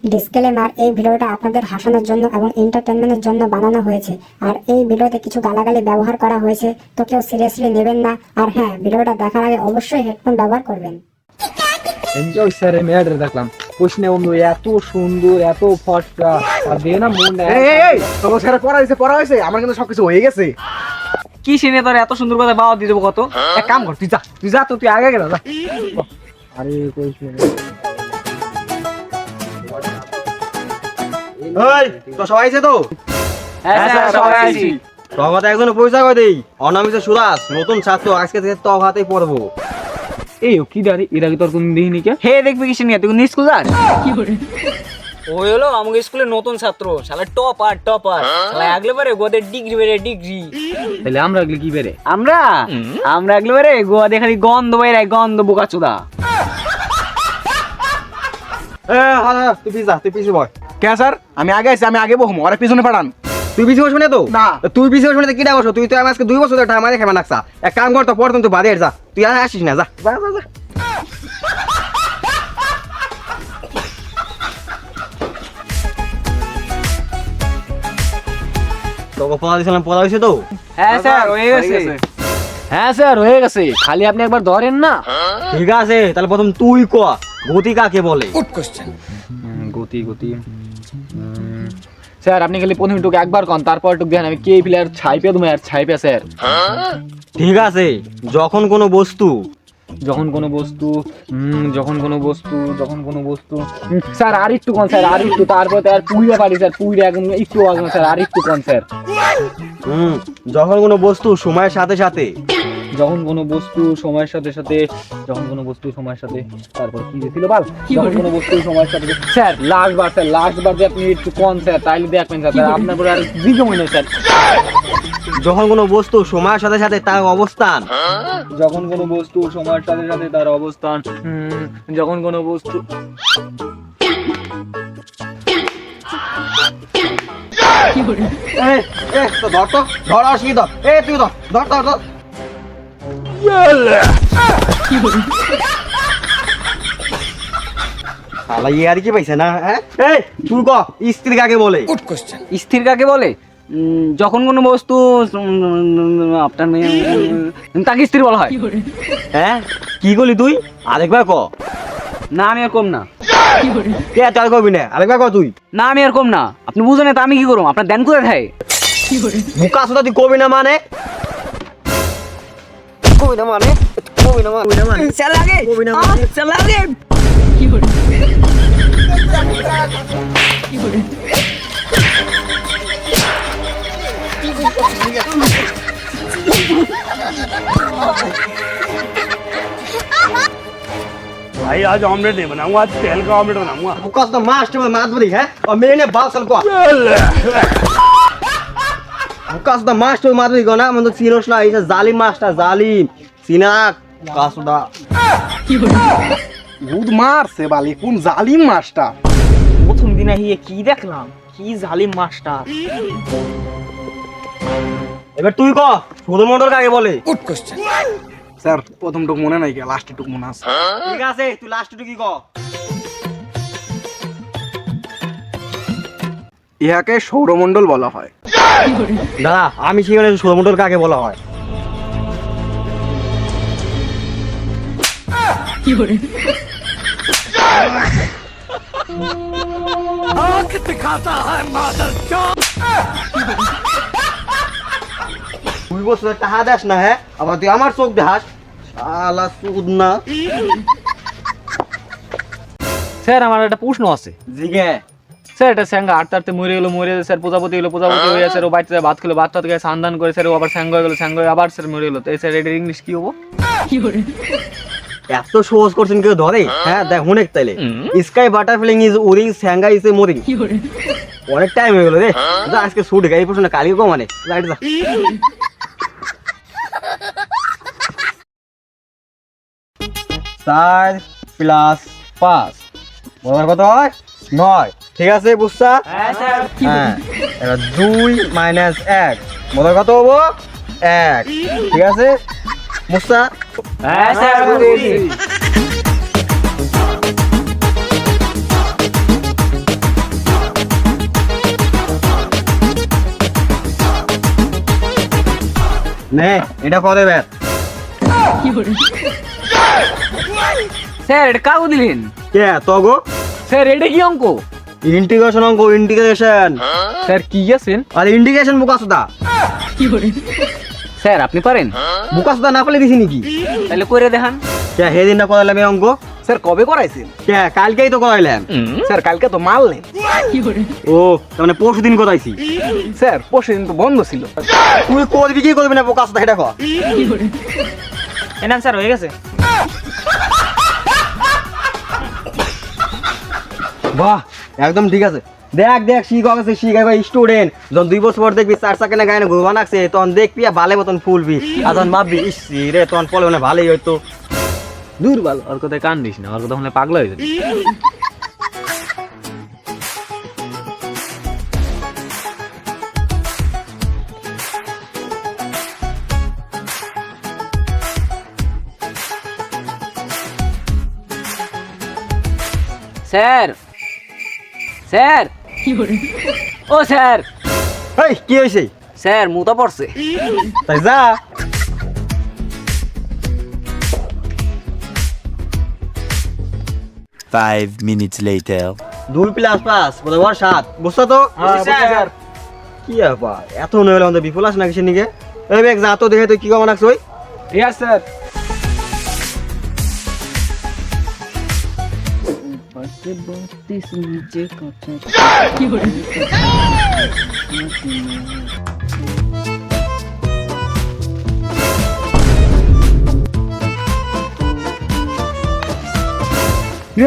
Disclaimer, এই ভিডিওটা আপনাদের হাসানোর জন্য এবং এন্টারটেনমেন্টের জন্য বানানো হয়েছে। আর এই ভিডিওতে কিছু গালাগালি ব্যবহার করা হয়েছে, তো কেউ সিরিয়াসলি নেবেন না। আর হ্যাঁ, ভিডিওটা দেখার আগে অবশ্যই হেডফোন ব্যবহার করবেন। এনজয় স্যারের মেয়েটা দেখলাম প্রশ্নে বন্ধু এত সুন্দর এত ফর্সা আর দিয়ে না মন তোমার স্যার পড়া হয়েছে আমার কিন্তু সবকিছু হয়ে গেছে। কি সিনে তোর এত সুন্দর কথা বাবা দিয়ে দেবো কত এক কাম কর তুই যা তো তুই আগে গেল যা আরে কই তো সবাই আছে তো? হ্যাঁ স্যার সবাই আছি। তখন একজন পরিচয় করে দেই, অনামিত সুরাজ, নতুন ছাত্র, আজকে থেকে তো হাতেই পড়বো। এই কি দাঁড়ি এর আগে তোর কোন দেখিনি কে হে দেখবি কি সিনে তুই স্কুল যাস কি করে ওই হলো আমাদের স্কুলের নতুন ছাত্র শালা টপার শালা আগলে পারে গোদের ডিগ্রি বেরে ডিগ্রি তাহলে আমরা আগলে কি বেরে আমরা আগলে পারে গোয়া দেখালি গন্ধ বাইরে গন্ধ বোকাচোদা তুই পিছিয়ে বয়। কে স্যার? আমি আগে আছি, আমি আগে বসবো, আরে পিছনে পাঠান। তুই পিছিয়ে বসবি না তো? না। তুই পিছিয়ে বসবি না কি বসো? তুই তো আজকে 2 বছর ধরে আমাদের খেমা নাকছা। এক কাম কর তো, পর তুই বাদে যা, তুই আর আসিস না, যা যা যা যা। তোকে পড়া দিয়েছিলাম, পড়া হয়েছে তো? হ্যাঁ স্যার হয়ে গেছে। হ্যাঁ স্যার হয়ে গেছে, খালি আপনি একবার ধরেন না। ঠিক আছে, তাহলে প্রথম তুই ক গতি কাকে বলে? Good question. গতি স্যার আপনি খালি প্রথম টুকু একবার কন, তারপর টুকু দেখেন আমি কে প্লেয়ার ছাইপে তুমি আর ছাইপে স্যার। ঠিক আছে, যখন কোনো বস্তু স্যার আর একটু কোন স্যার, আর একটু, তারপর আর পুইরা পারি স্যার, পুইরা একদম একটু আগে স্যার, আর একটু কোন স্যার। যখন কোনো বস্তু সময়ের সাথে সাথে তারপর কি ছিল বল, যখন কোনো বস্তু সময়ের সাথে স্যার লাস্ট বার যে আপনি একটু কোন স্যার, তাইলে দেখবেন স্যার আপনার পরে আর দিকে মনে হয় স্যার। যখন কোনো বস্তু সময়ের সাথে সাথে তার অবস্থান, যখন কোনো বস্তু সময়ের সাথে সাথে তার অবস্থান, যখন কোনো বস্তু ধর আসি ধর, তুই ধর আর কি পাইছে না? তুই ক স্ত্রী কাকে বলে? স্থির কাকে বলে? যখন কোনো বস্তু আপনার তাকে স্ত্রী বলা হয়। কি করলি তুই? আরেকবার ক। না আমি এরকম না। কে তার করবি না? আরেকবার ক তুই। না আমি এরকম না, আপনি বুঝেন না তো আমি কি করবো? আপনার দেন কোথায় থাকে মুখা সুদা তুই কবি না মানে? भाई आज ऑमलेट नहीं बनाऊंगा, आज तेल का ऑमलेट बनाऊंगा। मुखा सुदा मास्टर में मात बरी है और मैंने बाल सल को मुखा सुदा मास्टर मात बरी को ना मतलब सीनोस ना ऐसा जालिम मास्टर जालिम सीना का सुदा ভূত মারছে বালি, কোন জালিম মাস্টার। প্রথম দিনে কি দেখলাম, কি জালিম মাস্টার। এবার তুই ক সুদমন্ডল কাকে বলে? Good question. স্যার প্রথমটুক মনে নাই, লাস্টটুক মনে আছে। ঠিক আছে, তুই লাস্টটুকু কি ক? ইহাকে সৌরমণ্ডল বলা হয়। দাদা আমি শিখে সৌরমন্ডল কাকে বলা হয়? তুই বছর টাহা দাস না, হ্যাঁ আবার তুই আমার চোখ দেখাস, শালা সুদ না। স্যার আমার একটা প্রশ্ন আছে। জিগে স্যার এটা স্যাঙ্গা আটতে আটতে মরে গেলো, স্যার প্রজাপতি হয়ে গেছে, ও বাড়িতে ভাত খেলো, ভাতটা থেকে সান্দান করে স্যার ও আবার স্যাঙ্গ হয়ে গেলো, স্যাঙ্গ হয়ে আবার স্যার মরে গেলো, তো স্যার এটার ইংলিশ কি হবো? এত সহজ করছেন কেউ ধরে? হ্যাঁ দেখ অনেক তাইলে স্কাই বাটারফ্লাই ইজ উড়িং, স্যাঙ্গা ইজ মোরিং। অনেক টাইম হয়ে গেল রে, যা আজকে শুট গাই প্রশ্ন কালি কো মানে রাইট যা। 4 + 5 বলার কত হয়? 9। ঠিক আছে বুঝছা? হ্যাঁ স্যার। হ্যাঁ এবার 2 - 1 বলার কত হবো? 1। ঠিক আছে বুঝছা? হ্যাঁ স্যার বুঝেছি। নে এটা কত ব্যাট? স্যার এটা কাগো দিলেন? কে তগো? স্যার এটা কি অঙ্ক? ইন্টিগ্রেশন অঙ্ক, ইন্টিগ্রেশন। স্যার কি আছেন? আর ইন্টিগ্রেশন মুকাসুদা। স্যার আপনি পারেন? মুকাসুদা না পারলে দিছি নাকি? তাহলে করে দেখান। কে সেদিন না করাইলাম এই অঙ্ক? স্যার কবে করাইছেন? কে কালকেই তো করাইলাম। স্যার কালকে তো মারলেন। ও তার মানে পরশু দিন করাইছি। স্যার পরশু দিন তো বন্ধ ছিল। তুই করবি কি করবি না মুকাসুদা এটা কর। এনান স্যার হয়ে গেছে। বাহ একদম ঠিক আছে। দেখ দেখ শিখ আছে, শিখ একবার স্টুডেন্ট যখন 2 বছর পর দেখবি 4 চাকা না গায়ে ঘুরবা নাকছে, তখন দেখবি ভালো মতন ফুলবি, আর তখন ভাববি ইস রে তখন পলে মানে ভালোই হইতো। দূর বাল, ওর কথায় কান দিস না, ওর কথা হলে পাগলা হয়ে যাবে। স্যার স্যার ও স্যার, এই কি হয়েছে? স্যার মুতা পড়ছে। তাই যা। Five minutes later. 2 + 5 বরাবর 7 বুঝছো তো? স্যার কি ব্যাপার এত নইলে আমাদের বিপুল আস না কিসের নিকে? এই বেগ যা তো দেখে তুই কি কমন রাখছ? Yes sir.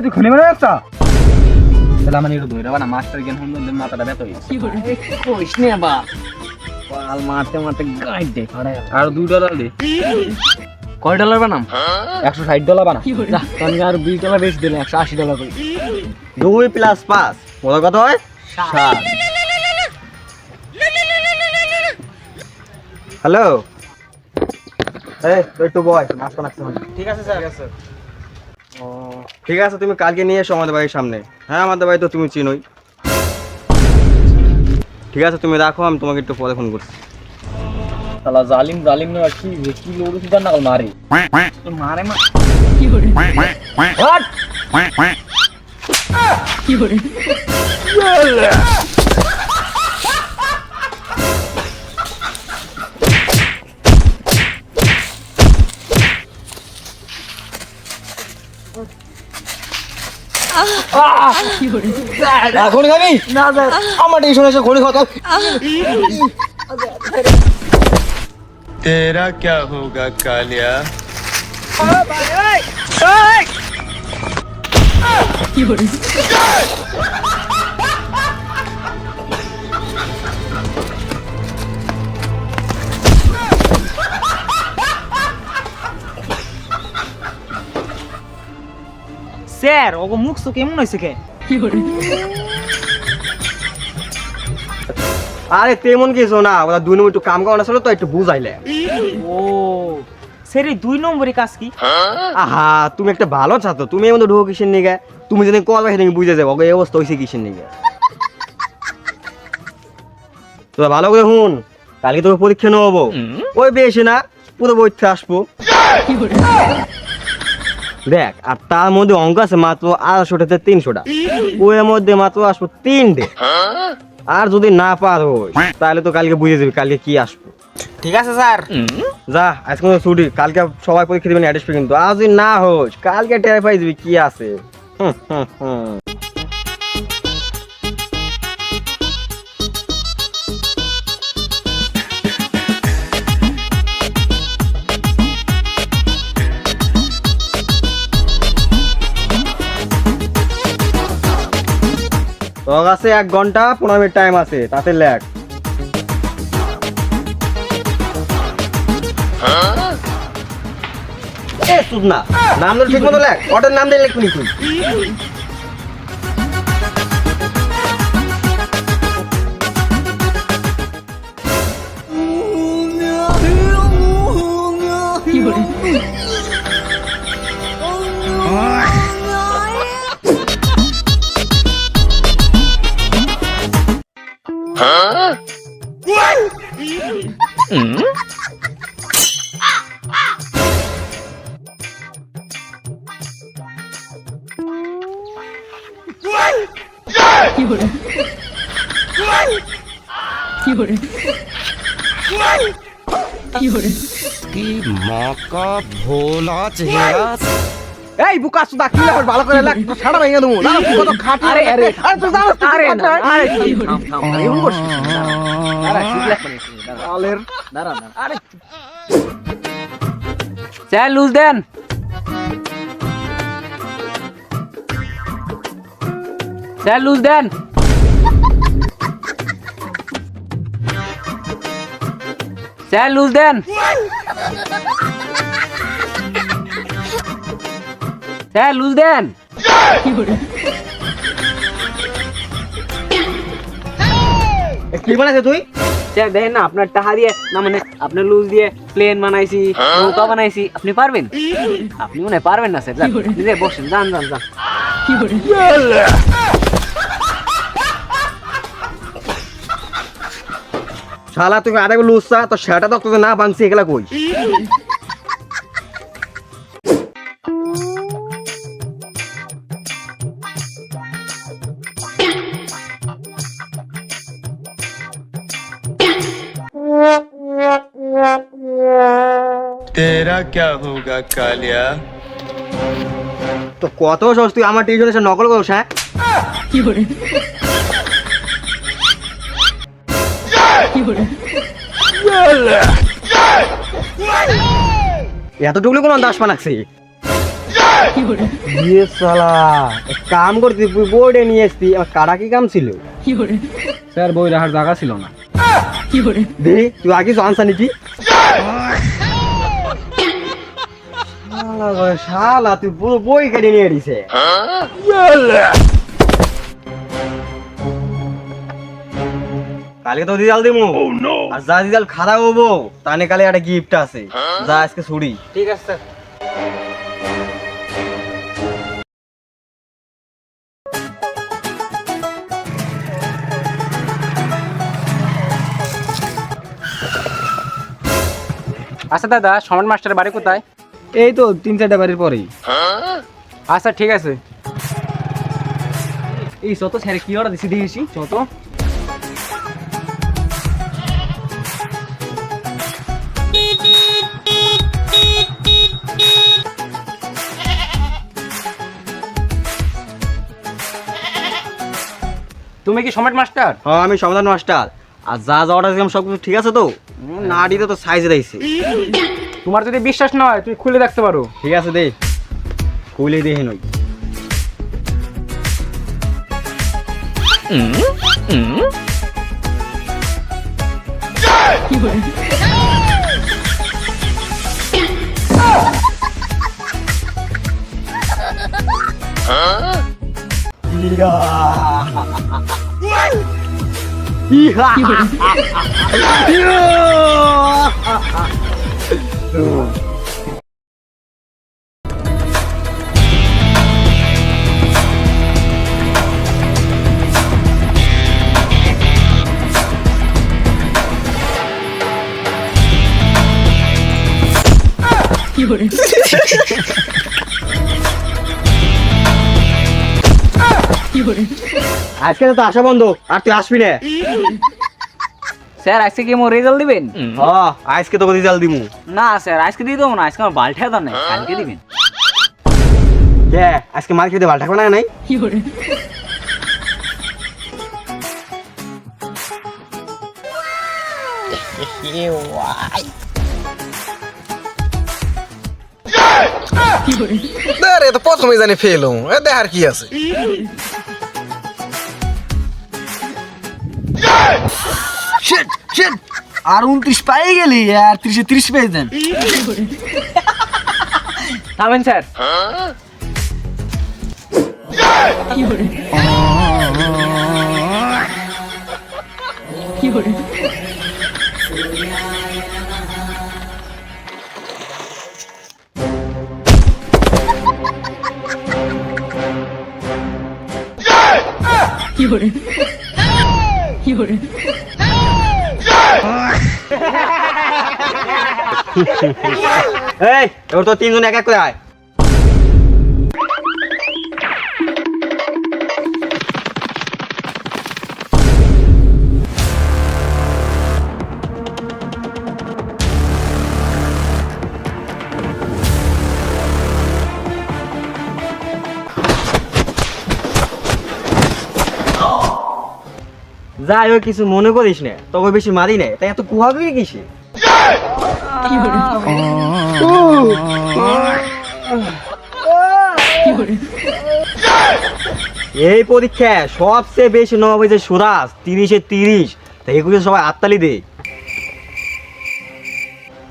তুই খুলে মেরে একটা তাহলে আমার একটু ধরে না, মাস্টার জ্ঞান হল মাথাটা ব্যথা হয়ে গেছে। কইস নে বা পাল মারতে মারতে গাইড দে। আর $2 দে। কয় ডলার বানাম? $160 বানা। যা তুমি আর $20 বেশি দিলে $180 করি। 2 + 5 বড় কত হয়? 7। হ্যালো এই তুই একটু বয় নাস্তা নাস্তা। ঠিক আছে স্যার। ঠিক আছে ও ঠিক আছে, তুমি কালকে নিয়ে এসো আমাদের বাড়ির সামনে। হ্যাঁ আমাদের বাড়ি তো তুমি চিনোই। ঠিক আছে তুমি রাখো, আমি তোমাকে একটু পরে ফোন করছি। শালা জালিম জালিম না কি কি লোড়ু সুদার নাল মারে। মারে মা হোয়াট এখন খাবি না স্যার, আমার টিউশন এসে ঘড়ি খাওয়া। तेरा क्या होगा कालिया? স্যার ওগো মুখ তো কেমন হইছে কে? আরে তেমন কিছু না, ওরা 2 নম্বর একটু কাম করানো ছিল তো একটু বুঝাইলে। ও স্যার এই 2 নম্বরই কাজ কি? আহা তুমি একটা ভালো ছাত্র, তুমি এর মধ্যে ঢোক কিসের নিগে? তুমি যদি করবে সেদিন বুঝে যাবো এই অবস্থা হয়েছে কিসের নিগে। তোরা ভালো করে শুন, কালকে তোকে পরীক্ষা নেবো, ওই বেশি না পুরো বইতে আসবো। দেখ আর তার মধ্যে অঙ্ক আছে মাত্র 250 থেকে 300টা, ওর মধ্যে মাত্র আসবো 3টে। আর যদি না পারো তাহলে তো কালকে বুঝে যাবি কালকে কি আসবো। ঠিক আছে স্যার। যা আজকে ছুটি, কালকে সবাই পরীক্ষা দিবেন অ্যাড্রেস কিন্তু আজ যদি না হোস কালকে টের পাই যাবি কি আছে। তোর কাছে 1 ঘন্টা 15 মিনিট টাইম আছে, তাতে লেখ। এ শুন না, নাম ধরে ঠিক মতো লেখ, অর্ডার নাম দিয়ে লিখবি তুই। এই বুকা সুদা কি লাগবে ভালো করে লাগ ছাড়া ভেঙে দেবো না তুই কত খাটি আরে আরে আরে তুই জানো আরে না, আরে থাম থাম থাম, এমন করছিস না, দাঁড়া, ঠিক লাগবে না, দাঁড়া, আলের দাঁড়া, দাঁড়া, আরে স্যার লুজ দেন। স্যার লুজ দেন। স্যার লুজ দেন। স্যার লুজ দেন। কি বানাইছিস তুই স্যার দেখেন না, আপনার টাকা দিয়ে না মানে আপনার লুজ দিয়ে প্লেন বানাইছি, নৌকা বানাইছি, আপনি পারবেন? আপনি মনে হয় পারবেন না স্যার, যান, নিজে বসেন, যান যান যান। শালা তুই আরেক লুসা তো সেটা তো তোকে না ভাঙছি এগুলা কই तेरा क्या होगा कालिया? তো কত সস তুই আমার টিউশন এসে নকল করছ হ্যাঁ এতটুকু কোন দাস পানাকছি ইয়ে শালা এক কাম করতি তুই বোর্ডে নিয়ে আসতি আমার কারা কি কাম ছিল স্যার বই রাখার জায়গা ছিল না। দে তুই আগে আনসা নাকি শালা তুই পুরো বই কেটে নিয়ে দিছে কালকে তো রেজাল্ট দিমু আর যা রেজাল্ট খারাপ হবো তানে কালে একটা গিফট আছে যা আজকে ছুড়ি ঠিক আছে স্যার। আচ্ছা দাদা, সমান মাস্টারের বাড়ি কোথায়? এই তো 3-4টা বাড়ির পরেই। আচ্ছা ঠিক আছে। এই যত ছেড়ে কি অর্ডার দিছি দিয়েছি যত তুমি কি সমেত মাস্টার? হ্যাঁ আমি সমাধান মাস্টার আর যা যা অর্ডার দিলাম সব কিছু ঠিক আছে তো না দিতে তো সাইজে দিয়েছে তোমার যদি বিশ্বাস না হয় তুমি খুলে দেখতে পারো। ঠিক আছে দে কইলে দেখে নই আজকে তো আসা বন্ধ আর তুই আসবি না স্যার আজকে কি মোর রেজাল্ট দিবেন? হ্যাঁ আজকে তোকে রেজাল্ট দিমু না স্যার আজকে দিয়ে দেবো না, আজকে আমার বালটা দাও নাই, কালকে দিবেন। কে আজকে মাল খেতে ভালো থাকবে না নাই রে তো প্রথমে জানি ফেল হম দেখার কি আছে শিট শিট আর 29 পাই গেলি আর 30 পেয়ে দেন থামেন স্যার। এই এবার তো তিনজন এক এক করে আয় যাই হোক কিছু মনে করিস না, তোকে বেশি মারি না, তাই এত কুহাবি কিসে? এই পরীক্ষা সবচেয়ে বেশি নবাব হয়েছে সুরাজ, 30-এ 30। তাই এগুলো সবাই হাততালি দে।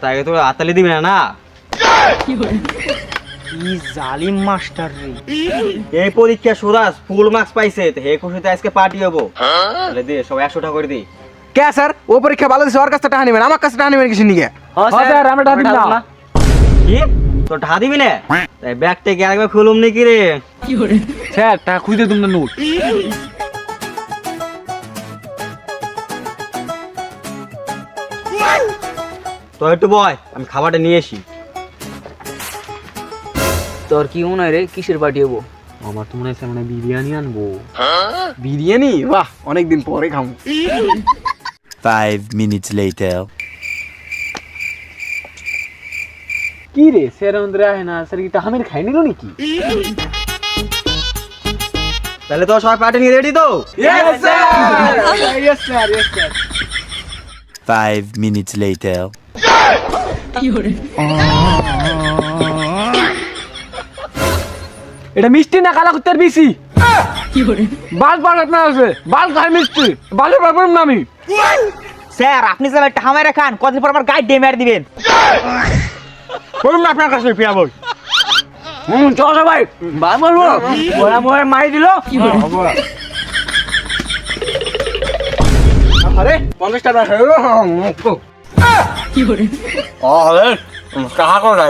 তাই তো হাততালি দিবি না? না কি জালিম মাস্টার রে। এই পরীক্ষা সুরাজ ফুল মার্কস পাইছে, তো হে খুশিতে আজকে পার্টি হবো। তাহলে দে সবাই 100 টাকা করে দি। কে স্যার ও পরীক্ষা ভালো দিছে, ওর কাছে টাকা নেবেন, আমার কাছে টাকা নেবেন কিছু নিকে? হ্যাঁ স্যার, আমরা টাকা দিব না। কি তো ঢা দিবি না? তাই ব্যাগ থেকে আরেকবার খুলুম নাকি রে? স্যার টাকা খুঁজে তোমরা নোট। তো একটু বয়, আমি খাবারটা নিয়ে আসি। তোর কি মনে হয় রে, কিসের পার্টি হবো? আমার তো মনে হচ্ছে মানে বিরিয়ানি আনবো। বিরিয়ানি? বাহ, অনেকদিন পরে খাবো। 5 minutes later. কি রে স্যার আমাদের আহে না, স্যার কি তাহামের খাই নিল নাকি? তাহলে তো সবাই পার্টি নিয়ে রেডি তো? Yes sir, yes sir, yes sir. 5 minutes later. এটা মিষ্টি না কালা কুত্তার বিসি? বাল বাল আপনার আছে, বাল খায় মিষ্টি, বালের ব্যাপার না আমি। স্যার আপনি স্যার একটা হামাইরা খান, কদিন পর আমার গাইড দিয়ে মেরে দিবেন। বলুন না আপনার কাছে পিয়া বই। চল সবাই ভাই বলবো, ওরা মোড়ে মারি দিল। আরে 50 টাকা হয়ে গেল। কাহা করে